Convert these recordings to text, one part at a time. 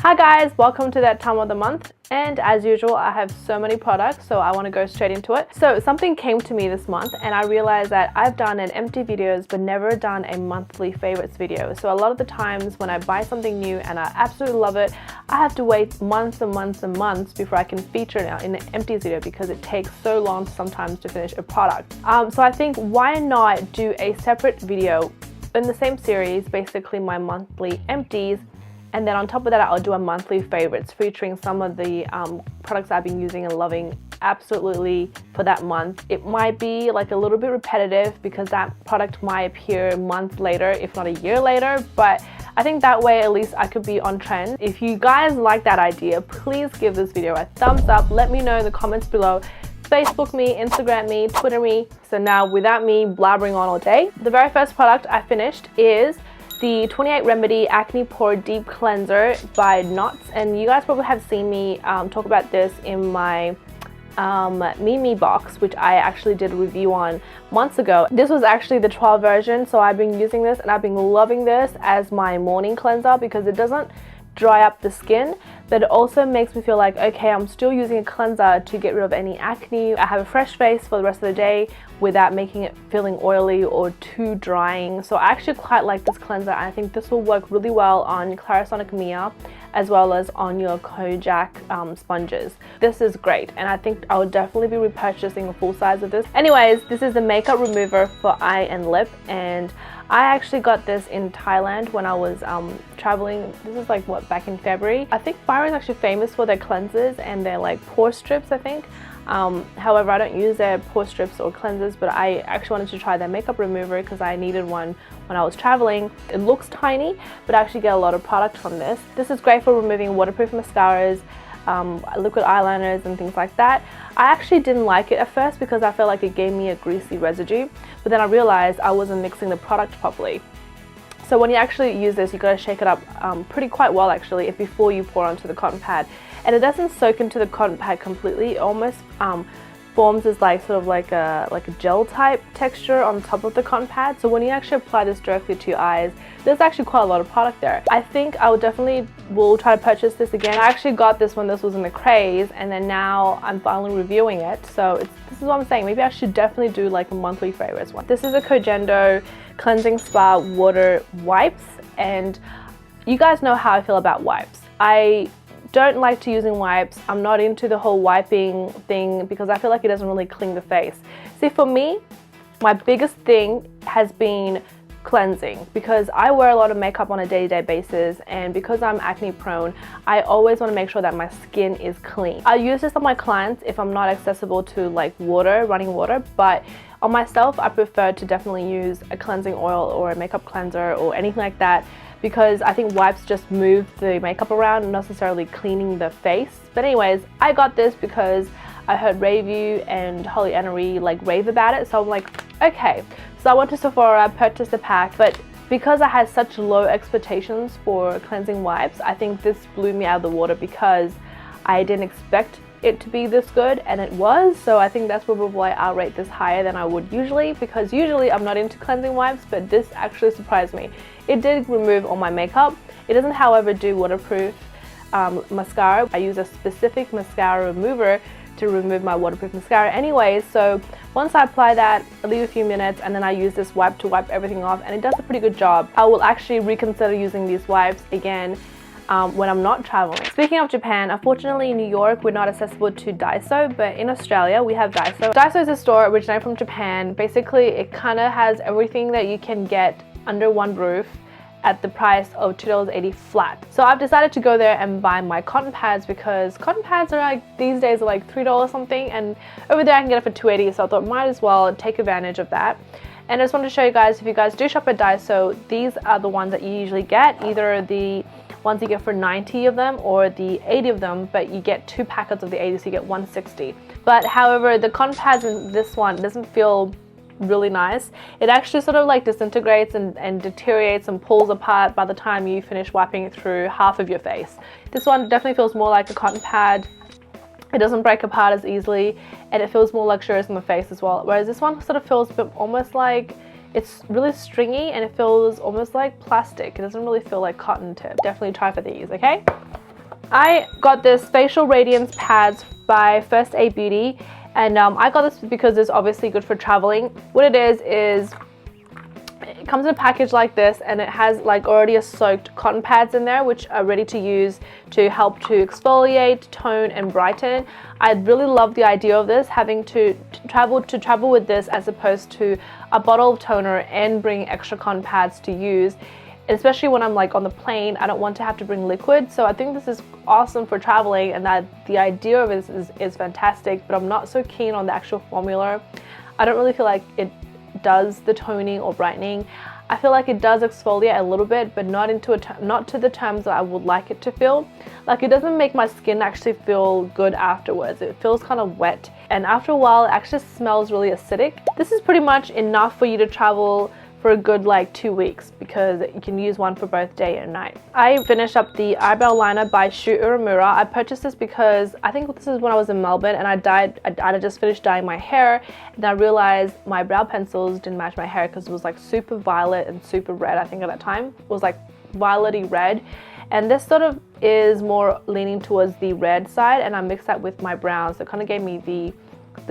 Hi guys, welcome to that time of the month, and as usual I have so many products, so I want to go straight into it. So something came to me this month and I realized that I've done an empty videos but never done a monthly favorites video. So a lot of the times when I buy something new and I absolutely love it, I have to wait months and months and months before I can feature it in an empties video because it takes so long sometimes to finish a product. So I think why not do a separate video in the same series, basically my monthly empties, and then on top of that I'll do a monthly favorites featuring some of the products I've been using and loving absolutely for that month. It might be like a little bit repetitive because that product might appear a month later if not a year later, but I think that way at least I could be on trend. If you guys like that idea, please give this video a thumbs up. Let me know in the comments below. Facebook me, Instagram me, Twitter me. So now without me blabbering on all day, the very first product I finished is the 28 Remedy Acne Pore Deep Cleanser by Knots, and you guys probably have seen me talk about this in my Mimi box, which I actually did a review on months ago. This was actually the 12 version, so I've been using this and I've been loving this as my morning cleanser because it doesn't dry up the skin, but it also makes me feel like, okay, I'm still using a cleanser to get rid of any acne. I have a fresh face for the rest of the day without making it feeling oily or too drying. So I actually quite like this cleanser. I think this will work really well on Clarisonic Mia as well as on your Kojak sponges. This is great and I think I would definitely be repurchasing a full size of this. Anyways, this is the makeup remover for eye and lip, and I actually got this in Thailand when I was traveling. This is like what, back in February. I think Biore is actually famous for their cleansers and their like pore strips, I think. However, I don't use their pore strips or cleansers, but I actually wanted to try their makeup remover because I needed one when I was traveling. It looks tiny, but I actually get a lot of product from this. This is great for removing waterproof mascaras, liquid eyeliners and things like that. I actually didn't like it at first because I felt like it gave me a greasy residue, but then I realized I wasn't mixing the product properly. So when you actually use this, you gotta shake it up quite well actually before you pour onto the cotton pad. And it doesn't soak into the cotton pad completely. It almost forms as like sort of like a gel type texture on top of the cotton pad. So when you actually apply this directly to your eyes, there's actually quite a lot of product there. I think I will try to purchase this again. I actually got this when this was in the craze, and then now I'm finally reviewing it. So this is what I'm saying. Maybe I should definitely do like a monthly favorites one. This is a Kojendo Cleansing Spa Water Wipes, and you guys know how I feel about wipes. I don't like to using wipes. I'm not into the whole wiping thing because I feel like it doesn't really clean the face. See, for me, my biggest thing has been cleansing because I wear a lot of makeup on a day-to-day basis, and because I'm acne prone, I always want to make sure that my skin is clean. I use this on my clients if I'm not accessible to like running water, but on myself I prefer to definitely use a cleansing oil or a makeup cleanser or anything like that, because I think wipes just move the makeup around, not necessarily cleaning the face. But anyways, I got this because I heard Review and Holly Annery like rave about it, so I'm like, okay. So I went to Sephora, purchased a pack, but because I had such low expectations for cleansing wipes, I think this blew me out of the water because I didn't expect it to be this good, and it was. So I think that's probably why I'll rate this higher than I would usually, because usually I'm not into cleansing wipes, but this actually surprised me. It did remove all my makeup. It doesn't, however, do waterproof mascara. I use a specific mascara remover to remove my waterproof mascara anyway. So once I apply that, I leave a few minutes and then I use this wipe to wipe everything off, and it does a pretty good job. I will actually reconsider using these wipes again when I'm not traveling. Speaking of Japan, unfortunately in New York we're not accessible to Daiso, but in Australia we have Daiso. Daiso is a store originated from Japan. Basically it kind of has everything that you can get under one roof at the price of $2.80 flat. So I've decided to go there and buy my cotton pads because cotton pads are like, these days are like $3 something, and over there I can get it for $2.80, so I thought might as well take advantage of that. And I just wanted to show you guys, if you guys do shop at Daiso, these are the ones that you usually get, either the ones you get for 90 of them or the 80 of them, but you get 2 packets of the 80, so you get 160. But however, the cotton pads in this one doesn't feel really nice. It actually sort of like disintegrates and deteriorates and pulls apart by the time you finish wiping it through half of your face. This one definitely feels more like a cotton pad. It doesn't break apart as easily, and it feels more luxurious on the face as well, whereas this one sort of feels a bit almost like it's really stringy, and it feels almost like plastic. It doesn't really feel like cotton tip. Definitely try for these, okay? I got this facial radiance pads by F.A.B. and I got this because it's obviously good for traveling. What it is it comes in a package like this, and it has like already a soaked cotton pads in there which are ready to use to help to exfoliate, tone and brighten. I really love the idea of this, having to travel with this as opposed to a bottle of toner and bring extra cotton pads to use. Especially when I'm like on the plane, I don't want to have to bring liquid. So I think this is awesome for traveling, and that the idea of it is fantastic, but I'm not so keen on the actual formula. I don't really feel like it does the toning or brightening. I feel like it does exfoliate a little bit, but not to the terms that I would like it to feel. Like, it doesn't make my skin actually feel good afterwards. It feels kind of wet, and after a while it actually smells really acidic. This is pretty much enough for you to travel for a good like 2 weeks, because you can use one for both day and night. I finished up the eyebrow liner by Uemura. I purchased this because I think this is when I was in Melbourne, and I just finished dyeing my hair, and I realized my brow pencils didn't match my hair because it was like super violet and super red. I think at that time it was like violety red, and this sort of is more leaning towards the red side, and I mixed that with my brown, so it kind of gave me the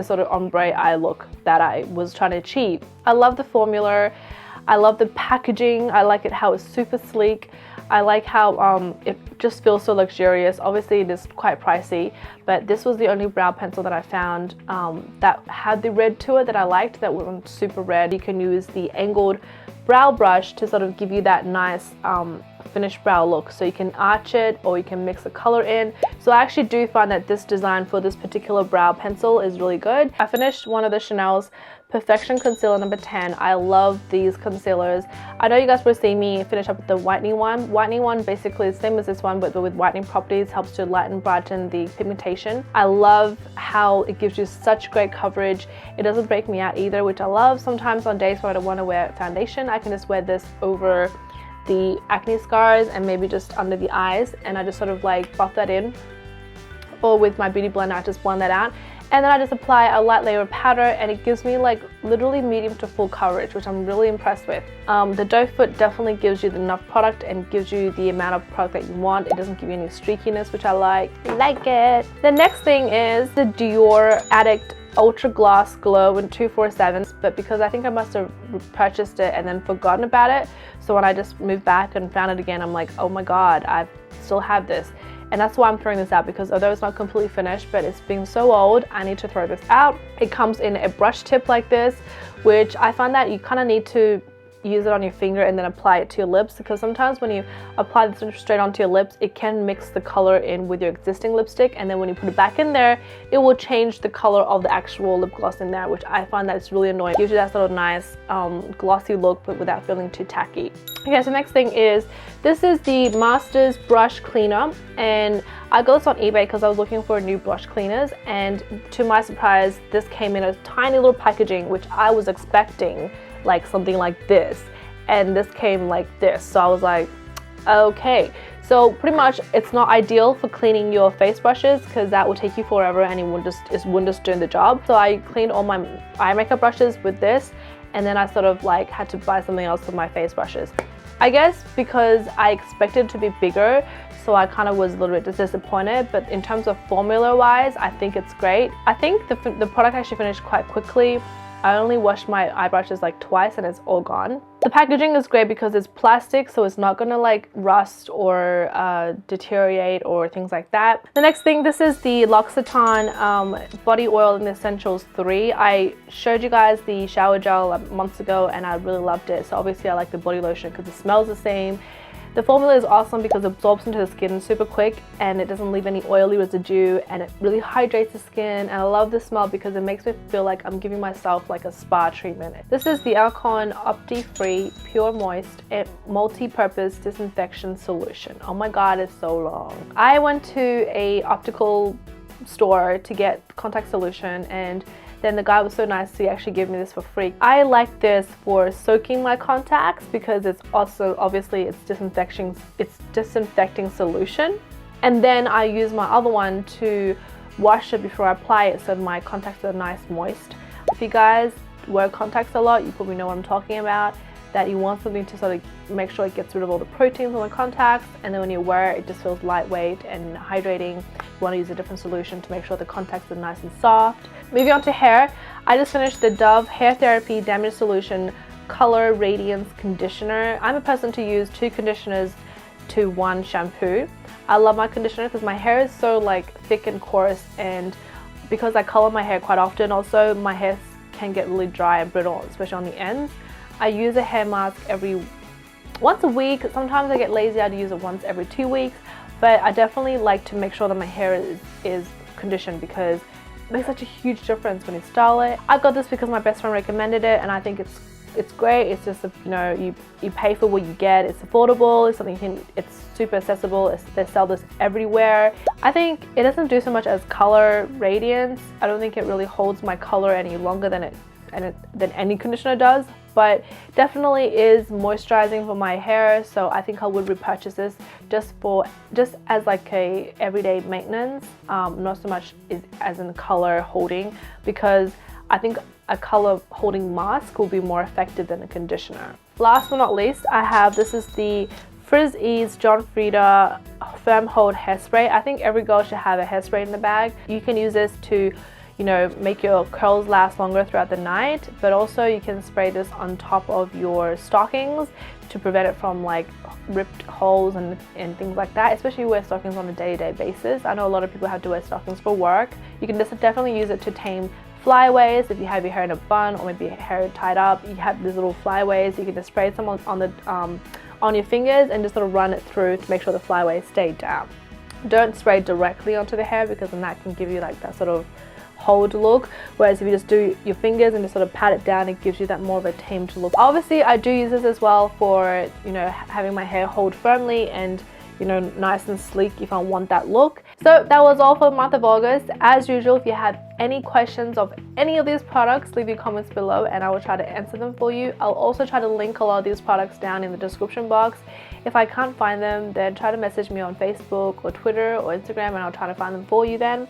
sort of ombre eye look that I was trying to achieve. I love the formula. I love the packaging. I like it how it's super sleek. I like how it just feels so luxurious. Obviously it is quite pricey, but this was the only brow pencil that I found that had the red to it that I liked, that wasn't super red. You can use the angled brow brush to sort of give you that nice finished brow look. So you can arch it, or you can mix the color in. So I actually do find that this design for this particular brow pencil is really good. I finished one of the Chanel's Perfection Concealer number 10. I love these concealers. I know you guys will see me finish up with the whitening one. Whitening one basically is the same as this one, but with whitening properties, helps to lighten, brighten the pigmentation. I love how it gives you such great coverage. It doesn't break me out either, which I love. Sometimes on days where I don't want to wear foundation, I can just wear this over the acne scars and maybe just under the eyes, and I just sort of like buff that in, or with my beauty blender I just blend that out, and then I just apply a light layer of powder, and it gives me like literally medium to full coverage, which I'm really impressed with. The doe foot definitely gives you enough product and gives you the amount of product that you want. It doesn't give you any streakiness, which I like it. The next thing is the Dior Addict Ultra Gloss Glow in 247, but because I think I must have purchased it and then forgotten about it, so when I just moved back and found it again, I'm like, oh my god, I still have this. And that's why I'm throwing this out, because although it's not completely finished, but it's been so old, I need to throw this out. It comes in a brush tip like this, which I find that you kind of need to use it on your finger and then apply it to your lips, because sometimes when you apply this straight onto your lips, it can mix the color in with your existing lipstick, and then when you put it back in there, it will change the color of the actual lip gloss in there, which I find that it's really annoying. It gives you that sort of nice glossy look, but without feeling too tacky. Okay, so next thing is, this is the Masters Brush Cleaner, and I got this on eBay because I was looking for new brush cleaners, and to my surprise, this came in a tiny little packaging, which I was expecting like something like this, and this came like this. So I was like, okay. So pretty much it's not ideal for cleaning your face brushes, because that will take you forever and it wouldn't just do the job. So I cleaned all my eye makeup brushes with this, and then I sort of like had to buy something else for my face brushes. I guess because I expected it to be bigger, so I kind of was a little bit disappointed, but in terms of formula wise, I think it's great. I think the product actually finished quite quickly. I only washed my eye brushes like twice and it's all gone. The packaging is great because it's plastic, so it's not gonna like rust or deteriorate or things like that. The next thing, this is the L'Occitane Body Oil in Essentials 3. I showed you guys the shower gel months ago and I really loved it. So obviously I like the body lotion because it smells the same. The formula is awesome because it absorbs into the skin super quick and it doesn't leave any oily residue, and it really hydrates the skin, and I love the smell because it makes me feel like I'm giving myself like a spa treatment. This is the Alcon Opti-Free Pure Moist and Multi-Purpose Disinfection Solution. Oh my god, it's so long. I went to a optical store to get contact solution, and then the guy was so nice to actually give me this for free. I like this for soaking my contacts because it's also obviously it's disinfecting solution, and then I use my other one to wash it before I apply it so my contacts are nice moist. If you guys wear contacts a lot, you probably know what I'm talking about. that you want something to sort of make sure it gets rid of all the proteins on the contacts, and then when you wear it, it just feels lightweight and hydrating. You want to use a different solution to make sure the contacts are nice and soft. Moving on to hair, I just finished the Dove Hair Therapy Damage Solution Color Radiance Conditioner. I'm a person to use 2 conditioners to 1 shampoo. I love my conditioner because my hair is so like thick and coarse, and because I color my hair quite often, also my hair can get really dry and brittle, especially on the ends. I use a hair mask once a week. Sometimes I get lazy, I'd use it once every 2 weeks, but I definitely like to make sure that my hair is conditioned because it makes such a huge difference when you style it. I got this because my best friend recommended it, and I think it's great. It's just, you know, you pay for what you get. It's affordable. It's something it's super accessible. They sell this everywhere. I think it doesn't do so much as color radiance. I don't think it really holds my color any longer than any conditioner does, but definitely is moisturizing for my hair. So I think I would repurchase this just as like a everyday maintenance, not so much as in color holding, because I think a color holding mask will be more effective than a conditioner. Last but not least, this is the Frizz-Ease John Frieda Firm Hold Hairspray. I think every girl should have a hairspray in the bag. You can use this to, you know, make your curls last longer throughout the night, but also you can spray this on top of your stockings to prevent it from like ripped holes and things like that, especially if you wear stockings on a day-to-day basis. I know a lot of people have to wear stockings for work. You can just definitely use it to tame flyaways. If you have your hair in a bun or maybe your hair tied up, you have these little flyaways. You can just spray some on your fingers and just sort of run it through to make sure the flyaways stay down. Don't spray directly onto the hair because then that can give you like that sort of hold look, whereas if you just do your fingers and just sort of pat it down, it gives you that more of a tamed look. Obviously I do use this as well for, you know, having my hair hold firmly and, you know, nice and sleek if I want that look. So that was all for the month of August. As usual, if you have any questions of any of these products, leave your comments below and I will try to answer them for you. I'll also try to link a lot of these products down in the description box. If I can't find them, then try to message me on Facebook or Twitter or Instagram and I'll try to find them for you then.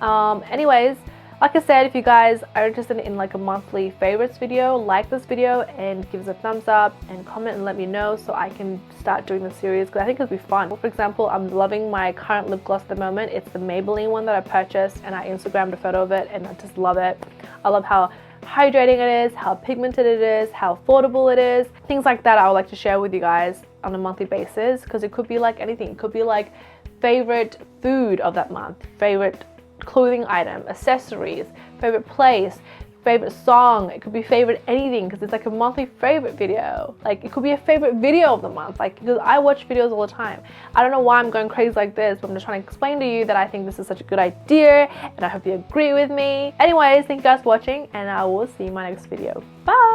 Anyways, like I said, if you guys are interested in like a monthly favorites video, like this video and give us a thumbs up and comment and let me know so I can start doing the series, because I think it'll be fun. For example, I'm loving my current lip gloss at the moment. It's the Maybelline one that I purchased and I Instagrammed a photo of it and I just love it. I love how hydrating it is, how pigmented it is, how affordable it is. Things like that I would like to share with you guys on a monthly basis, because it could be like anything. It could be like favorite food of that month, favorite clothing item, accessories, favorite place, favorite song. It could be favorite anything, because it's like a monthly favorite video. Like it could be a favorite video of the month, like, because I watch videos all the time. I don't know why I'm going crazy like this, but I'm just trying to explain to you that I think this is such a good idea and I hope you agree with me. Anyways, thank you guys for watching and I will see you in my next video. Bye.